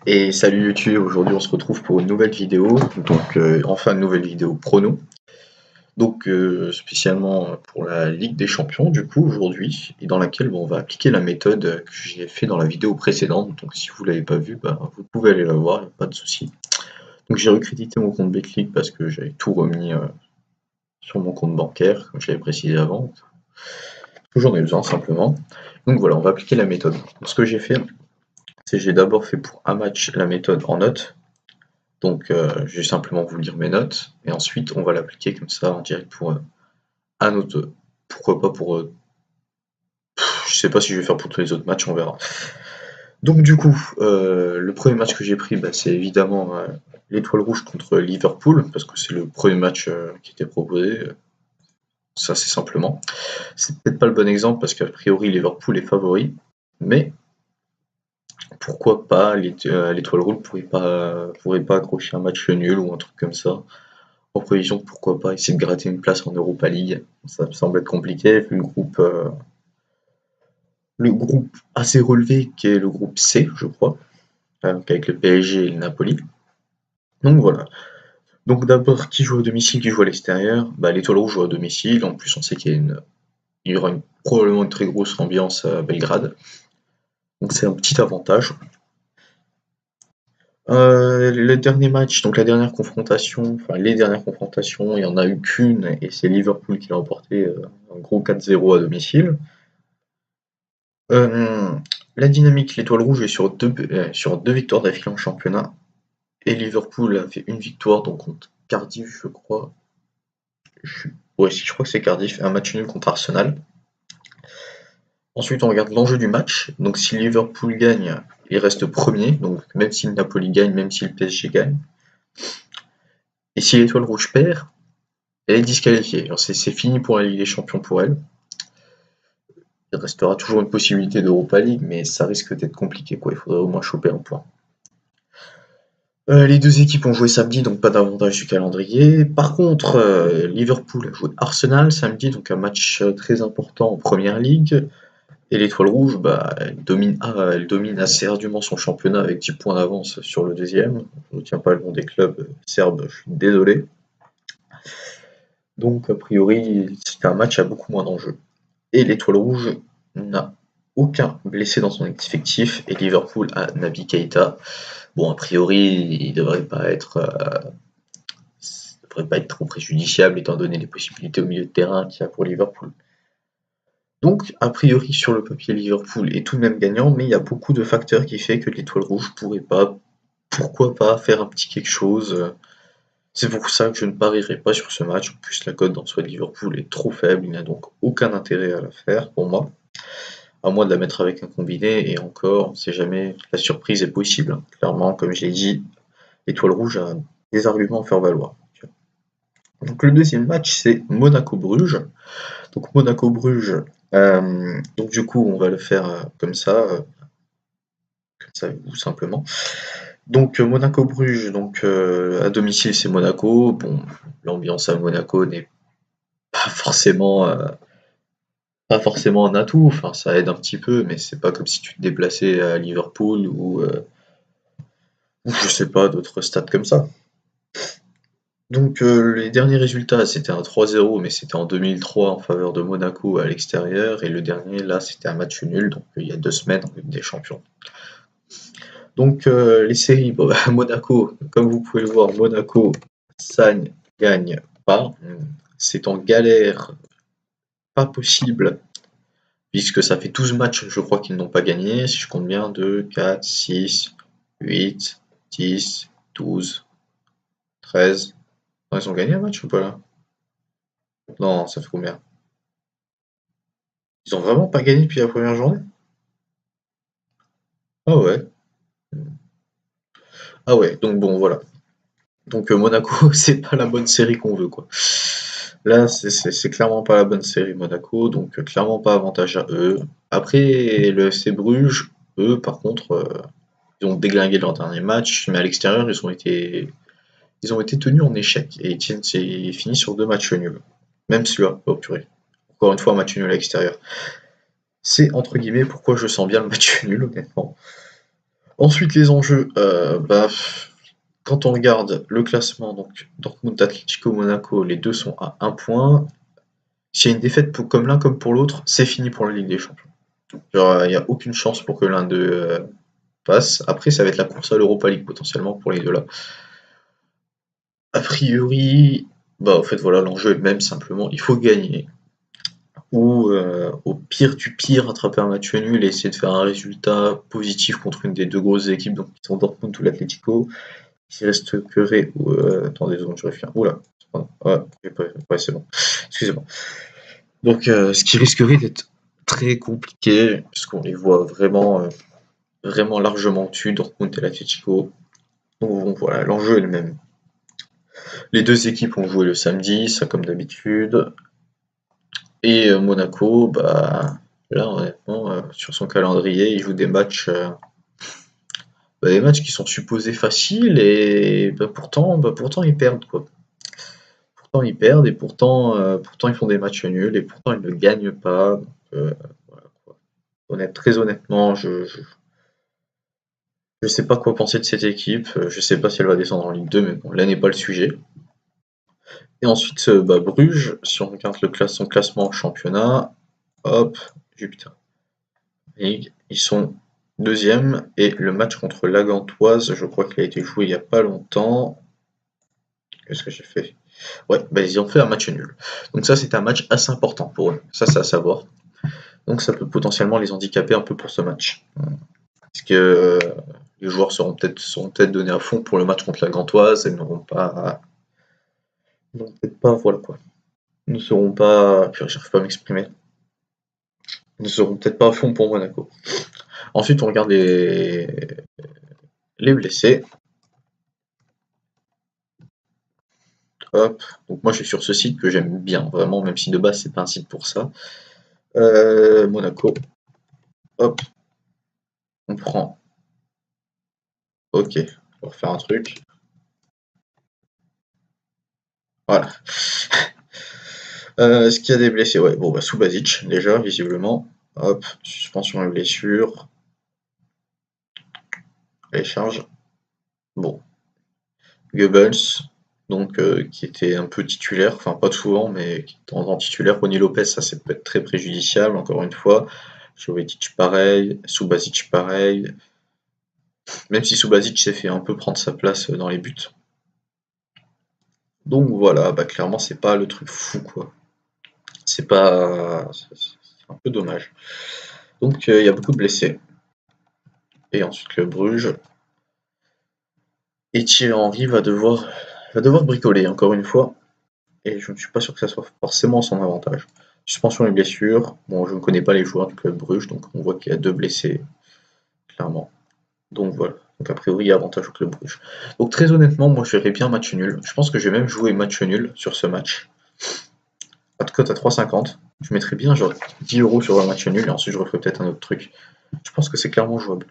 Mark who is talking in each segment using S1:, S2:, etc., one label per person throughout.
S1: Et salut YouTube, aujourd'hui on se retrouve pour une nouvelle vidéo, donc enfin une nouvelle vidéo prono, donc spécialement pour la Ligue des Champions du coup aujourd'hui, et dans laquelle on va appliquer la méthode que j'ai fait dans la vidéo précédente, donc si vous l'avez pas vue, vous pouvez aller la voir, y a pas de souci. Donc j'ai recrédité mon compte Betclic parce que j'avais tout remis sur mon compte bancaire, comme je l'avais précisé avant, j'en ai besoin simplement. Donc voilà, on va appliquer la méthode. Donc, ce que j'ai fait, c'est que j'ai d'abord fait pour un match la méthode en notes. Donc, je vais simplement vous lire mes notes et ensuite on va l'appliquer comme ça en direct pour un autre. Pourquoi pas pour. Je sais pas si je vais faire pour tous les autres matchs, on verra. Donc, du coup, le premier match que j'ai pris, c'est évidemment l'Étoile Rouge contre Liverpool, parce que c'est le premier match qui était proposé. Ça, c'est simplement. C'est peut-être pas le bon exemple parce qu'a priori Liverpool est favori, mais pourquoi pas l'Étoile Rouge pourrait pas accrocher un match nul ou un truc comme ça. En prévision, pourquoi pas essayer de gratter une place en Europa League. Ça me semble être compliqué vu le groupe assez relevé qui est le groupe C, je crois, avec le PSG et le Napoli. Donc voilà. Donc d'abord, qui joue à domicile, qui joue à l'extérieur? L'Étoile Rouge joue à domicile. En plus, on sait qu'il y aura probablement une très grosse ambiance à Belgrade. Donc c'est un petit avantage. Le dernier match, donc la dernière confrontation, enfin les dernières confrontations, il n'y en a eu qu'une et c'est Liverpool qui l'a emporté un gros 4-0 à domicile. Euh, la dynamique, l'Étoile Rouge est sur deux victoires d'affilée en championnat et Liverpool a fait une victoire donc contre Cardiff, je crois. Ouais, si, je crois que c'est Cardiff, un match nul contre Arsenal. Ensuite, on regarde l'enjeu du match. Donc, si Liverpool gagne, il reste premier. Donc, même si le Napoli gagne, même si le PSG gagne. Et si l'Étoile Rouge perd, elle est disqualifiée. Alors, c'est fini pour la Ligue des Champions pour elle. Il restera toujours une possibilité d'Europa League, mais ça risque d'être compliqué, quoi. Il faudrait au moins choper un point. Les deux équipes ont joué samedi, donc pas d'avantage du calendrier. Par contre, Liverpool a joué Arsenal samedi, donc un match très important en Première Ligue. Et l'Étoile Rouge, elle domine assez ardument son championnat avec 10 points d'avance sur le deuxième. Je ne tiens pas le nom des clubs serbes, je suis désolé. Donc, a priori, c'est un match à beaucoup moins d'enjeux. Et l'Étoile Rouge n'a aucun blessé dans son effectif, et Liverpool a Naby Keita. Bon, a priori, il ne devrait pas être trop préjudiciable étant donné les possibilités au milieu de terrain qu'il y a pour Liverpool. Donc, a priori, sur le papier, Liverpool est tout de même gagnant, mais il y a beaucoup de facteurs qui font que l'Étoile Rouge pourrait pas, pourquoi pas, faire un petit quelque chose. C'est pour ça que je ne parierai pas sur ce match. En plus, la cote en soi de Liverpool est trop faible, il n'y a donc aucun intérêt à la faire pour moi, à moins de la mettre avec un combiné, et encore, on ne sait jamais, la surprise est possible. Clairement, comme je l'ai dit, l'Étoile Rouge a des arguments à faire valoir. Donc le deuxième match, c'est Monaco-Bruges. Donc Monaco-Bruges, donc du coup, on va le faire comme ça, tout simplement. Donc Monaco-Bruges, donc à domicile, c'est Monaco. Bon, l'ambiance à Monaco n'est pas forcément, pas forcément un atout. Enfin, ça aide un petit peu, mais c'est pas comme si tu te déplaçais à Liverpool ou je sais pas, d'autres stades comme ça. Donc les derniers résultats, c'était un 3-0, mais c'était en 2003 en faveur de Monaco à l'extérieur, et le dernier, là, c'était un match nul, donc il y a 2 semaines en Ligue des Champions. Donc les séries, Monaco, comme vous pouvez le voir, Monaco, ça ne gagne pas. C'est en galère, pas possible, puisque ça fait 12 matchs, je crois, qu'ils n'ont pas gagné. Si je compte bien, 2, 4, 6, 8, 10, 12, 13. Non, ils ont gagné un match ou pas là? Non, ça fait combien? Ils ont vraiment pas gagné depuis la première journée? Ah ouais. Ah ouais, donc bon, voilà. Donc Monaco, c'est pas la bonne série qu'on veut, quoi. Là, c'est clairement pas la bonne série Monaco, donc clairement pas avantage à eux. Après, le FC Bruges, eux, par contre, ils ont déglingué leur dernier match, mais à l'extérieur, ils ont été tenus en échec et c'est fini sur 2 matchs nuls. Même celui-là, oh purée. Encore une fois, un match nul à l'extérieur. C'est entre guillemets pourquoi je sens bien le match nul, honnêtement. Ensuite, les enjeux, quand on regarde le classement, donc Dortmund, Atlético, Monaco, les deux sont à un point. S'il y a une défaite comme l'un comme pour l'autre, c'est fini pour la Ligue des Champions. Genre, il n'y a aucune chance pour que l'un d'eux passe. Après, ça va être la course à l'Europa League potentiellement pour les deux là. A priori, en fait, voilà, l'enjeu est le même, simplement, il faut gagner. Ou au pire du pire, attraper un match nul et essayer de faire un résultat positif contre une des deux grosses équipes, donc qui sont Dortmund ou l'Atlético. Qui reste ou attendez 2 secondes, je vérifie. Oula, ouais, ouais, c'est bon. Excusez-moi. Donc, ce qui risquerait d'être très compliqué, puisqu'on les voit vraiment largement au-dessus, Dortmund et l'Atlético. Donc bon, voilà, l'enjeu est le même. Les deux équipes ont joué le samedi, ça comme d'habitude. Et Monaco, là honnêtement, sur son calendrier, il joue des matchs qui sont supposés faciles et pourtant ils perdent quoi. Pourtant ils perdent et pourtant ils font des matchs nuls et pourtant ils ne gagnent pas. Donc, voilà quoi. Très honnêtement, je sais pas quoi penser de cette équipe. Je sais pas si elle va descendre en Ligue 2, mais bon, là n'est pas le sujet. Et ensuite, Bruges, si on regarde son classement en championnat, hop, Jupiter League, ils sont deuxième et le match contre la Gantoise, je crois qu'il a été joué il y a pas longtemps. Qu'est-ce que j'ai fait? Ouais, ils ont fait un match nul. Donc ça, c'est un match assez important pour eux. Ça, c'est à savoir. Donc ça peut potentiellement les handicaper un peu pour ce match. Parce que les joueurs seront peut-être donnés à fond pour le match contre la Gantoise et n'auront peut-être pas, voilà quoi. Ne seront pas, j'arrive pas à m'exprimer. Ne seront peut-être pas à fond pour Monaco. Ensuite, on regarde les blessés. Hop. Donc moi, je suis sur ce site que j'aime bien, vraiment, même si de base, c'est pas un site pour ça. Monaco. Hop. On prend. Ok. On va refaire un truc. Voilà. Est-ce qu'il y a des blessés? Ouais, bon, Subasic, déjà, visiblement. Hop, suspension et blessure. Allez, charge. Bon. Goebbels, donc qui était un peu titulaire, enfin pas souvent, mais qui était en titulaire. Rony Lopez, ça peut être très préjudiciable, encore une fois. Jovetic pareil, Subasic pareil. Même si Subasic s'est fait un peu prendre sa place dans les buts. Donc voilà, clairement c'est pas le truc fou quoi. C'est pas. C'est un peu dommage. Donc il y a beaucoup de blessés. Et ensuite le Bruges. Et Thierry Henry va devoir bricoler encore une fois. Et je ne suis pas sûr que ça soit forcément son avantage. Suspension et blessure. Bon, je ne connais pas les joueurs du club Bruges, donc on voit qu'il y a 2 blessés, clairement. Donc voilà. Donc a priori, il y a avantage au club Bruges. Donc très honnêtement, moi je verrais bien match nul. Je pense que je vais même jouer match nul sur ce match. À cote à 3,50. Je mettrais bien genre 10 € sur un match nul et ensuite je referai peut-être un autre truc. Je pense que c'est clairement jouable.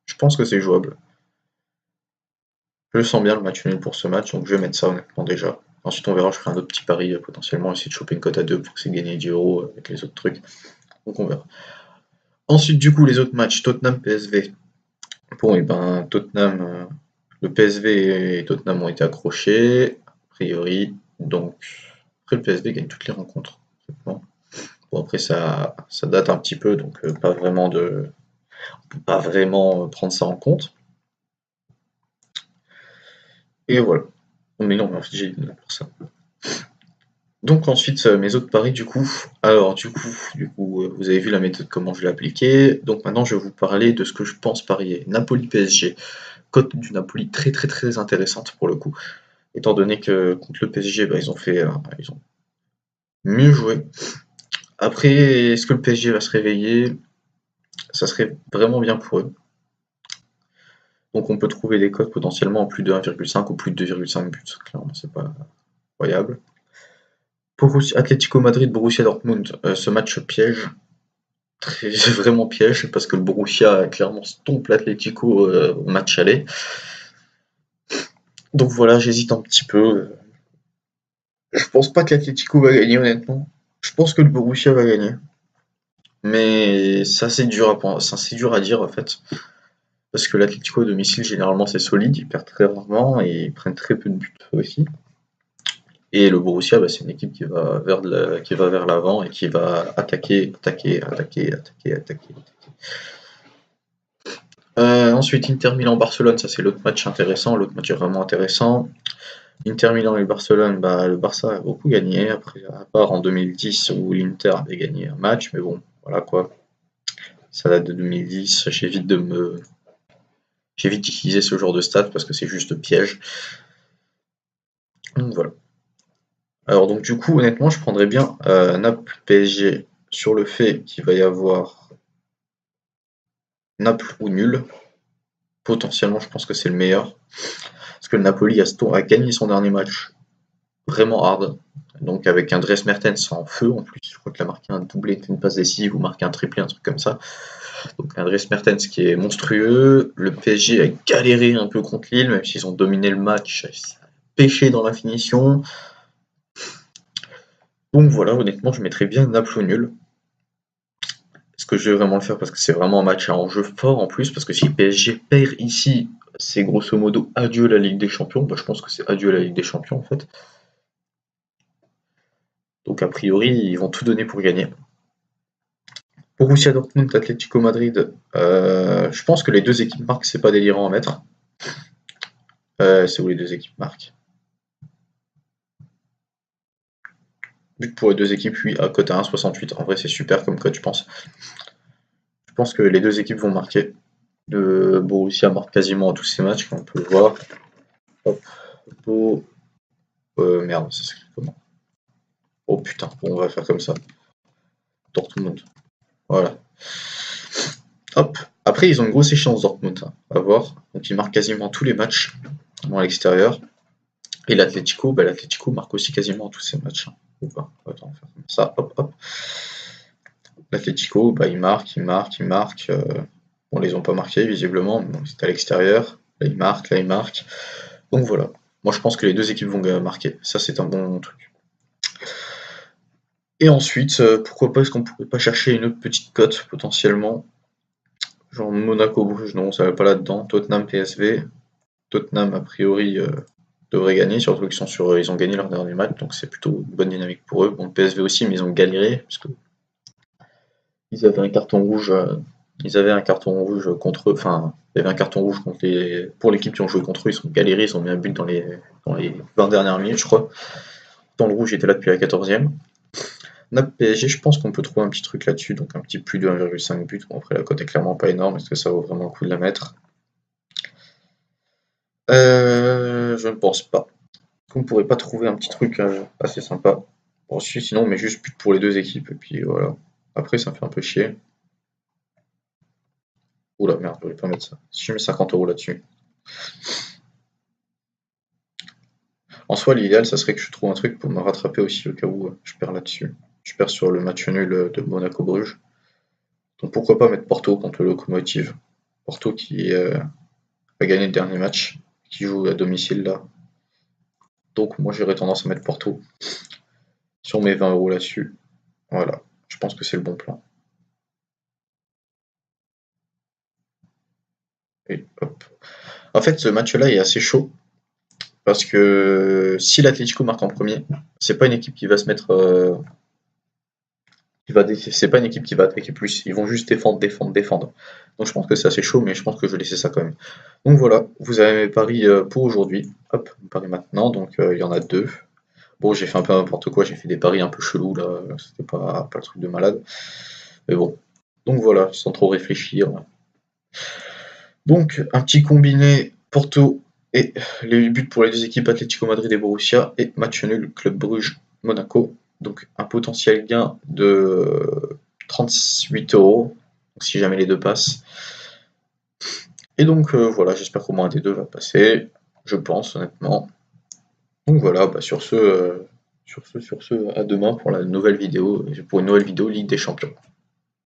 S1: Je pense que c'est jouable. Je sens bien le match nul pour ce match, donc je vais mettre ça honnêtement déjà. Ensuite, on verra, je ferai un autre petit pari potentiellement, essayer de choper une cote à 2 pour essayer de gagner 10 € avec les autres trucs. Donc on verra. Ensuite, du coup, les autres matchs, Tottenham-PSV. Bon, et Tottenham, le PSV et Tottenham ont été accrochés, a priori. Donc, après, le PSV gagne toutes les rencontres. Bon, après, ça date un petit peu, donc on peut pas vraiment prendre ça en compte. Et voilà. Mais non, mais en fait, j'ai dit pour ça. Donc ensuite, mes autres paris du coup. Alors du coup, vous avez vu la méthode comment je l'ai appliquée. Donc maintenant je vais vous parler de ce que je pense parier. Napoli PSG. Cote du Napoli très très très intéressante pour le coup. Étant donné que contre le PSG, ils ont mieux joué. Après, est-ce que le PSG va se réveiller? Ça serait vraiment bien pour eux. Donc on peut trouver des cotes potentiellement en plus de 1,5 ou plus de 2,5 buts. Clairement, c'est pas incroyable. Atlético Madrid, Borussia Dortmund, ce match piège. Très vraiment piège parce que le Borussia clairement stompe l'Atlético au match aller. Donc voilà, j'hésite un petit peu. Je pense pas que l'Atlético va gagner honnêtement. Je pense que le Borussia va gagner. Mais ça c'est dur à dire en fait. parce que l'Atlético à domicile, généralement, c'est solide, ils perdent très rarement et ils prennent très peu de buts aussi. Et le Borussia, bah, c'est une équipe qui va vers l'avant et qui va attaquer, attaquer, attaquer, attaquer, attaquer. Ensuite, Inter Milan-Barcelone, ça c'est l'autre match intéressant, l'autre match est vraiment intéressant. Inter Milan et Barcelone, bah, le Barça a beaucoup gagné, après, à part en 2010 où l'Inter avait gagné un match, mais bon, voilà quoi. Ça date de 2010, j'évite d'utiliser ce genre de stats parce que c'est juste piège. Donc voilà. Alors donc du coup, honnêtement, je prendrais bien Naples PSG sur le fait qu'il va y avoir Naples ou nul. Potentiellement, je pense que c'est le meilleur. Parce que le Napoli a gagné son dernier match vraiment hard. Donc avec un Dries Mertens en feu en plus. Je crois qu'il a marqué un doublé, une passe décisive ou marqué un triplé, un truc comme ça. Donc un Dries Mertens qui est monstrueux. Le PSG a galéré un peu contre Lille, même s'ils ont dominé le match. Ça a pêché dans la finition. Donc voilà, honnêtement, je mettrais bien Naples ou nul. Est-ce que je vais vraiment le faire parce que c'est vraiment un match à enjeu fort en plus? Parce que si PSG perd ici, c'est grosso modo adieu la Ligue des Champions. Bah, je pense que c'est adieu la Ligue des Champions en fait. Donc a priori, ils vont tout donner pour gagner. Borussia Dortmund, Atlético Madrid, je pense que les deux équipes marquent, c'est pas délirant à mettre. C'est où les deux équipes marquent. But pour les deux équipes, oui, à cote à 1,68. En vrai, c'est super comme cote, je pense. Je pense que les deux équipes vont marquer. Le Borussia marque quasiment à tous ses matchs, comme on peut le voir. Hop, Bo... merde, ça s'écrit comment? Oh putain, bon, on va faire comme ça. Dortmund. Voilà. Hop. Après, ils ont une grosse échéance Dortmund, hein, à voir. Donc ils marquent quasiment tous les matchs, à l'extérieur. Et l'Atlético, bah, l'Atlético marque aussi quasiment tous ses matchs. Hein. Ou pas. Attends, on va faire comme ça. Hop, hop. L'Atlético, bah, il marque, il marque, il marque. Bon, ils ont pas marqué, visiblement. Bon, c'était à l'extérieur. Là, il marque, là, il marque. Donc voilà. Moi, je pense que les deux équipes vont marquer. Ça, c'est un bon truc. Et ensuite, pourquoi pas, est-ce qu'on pourrait pas chercher une autre petite cote potentiellement? Genre Monaco-Bruges, non, ça va pas là-dedans. Tottenham-PSV. Tottenham, a priori, devrait gagner, surtout ils ont gagné leur dernier match, donc c'est plutôt une bonne dynamique pour eux. Bon, le PSV aussi, mais ils ont galéré, parce que ils avaient un carton rouge, contre eux, enfin, il y avait un carton rouge pour l'équipe qui ont joué contre eux, ils ont galéré, ils ont mis un but dans les 20 dernières minutes, je crois. Dans le rouge était là depuis la 14e. Naples PSG, je pense qu'on peut trouver un petit truc là-dessus, donc un petit plus de 1,5 but. Bon, après, la cote est clairement pas énorme, est-ce que ça vaut vraiment le coup de la mettre? Je ne pense pas. Qu'on pourrait pas trouver un petit truc assez sympa. Bon, sinon, mais juste but pour les deux équipes, et puis voilà. Après, ça me fait un peu chier. Oula, merde, je voulais pas mettre ça. Si je mets 50 € là-dessus. En soi, l'idéal, ça serait que je trouve un truc pour me rattraper aussi au cas où je perds là-dessus. Je perds sur le match nul de Monaco-Bruges. Donc pourquoi pas mettre Porto contre le Locomotive. Porto qui a gagné le dernier match, qui joue à domicile là. Donc moi j'aurais tendance à mettre Porto sur mes 20 € là-dessus. Voilà, je pense que c'est le bon plan. Et hop. En fait, ce match-là est assez chaud parce que si l'Atlético marque en premier, c'est pas une équipe qui va se mettre, c'est pas une équipe qui va attaquer plus. Ils vont juste défendre, défendre, défendre. Donc je pense que c'est assez chaud, mais je pense que je vais laisser ça quand même. Donc voilà, vous avez mes paris pour aujourd'hui. Hop, mes paris maintenant. Donc il y en a deux. Bon, j'ai fait un peu n'importe quoi. J'ai fait des paris un peu chelous là. C'était pas le truc de malade. Mais bon. Donc voilà, sans trop réfléchir. Donc, un petit combiné Porto et les buts pour les deux équipes Atlético Madrid et Borussia et match nul Club Bruges Monaco. Donc un potentiel gain de 38 € si jamais les deux passent. Et donc voilà, j'espère qu'au moins un des deux va passer, je pense honnêtement. Donc voilà, bah, sur ce, à demain pour la nouvelle vidéo, pour une nouvelle vidéo Ligue des Champions.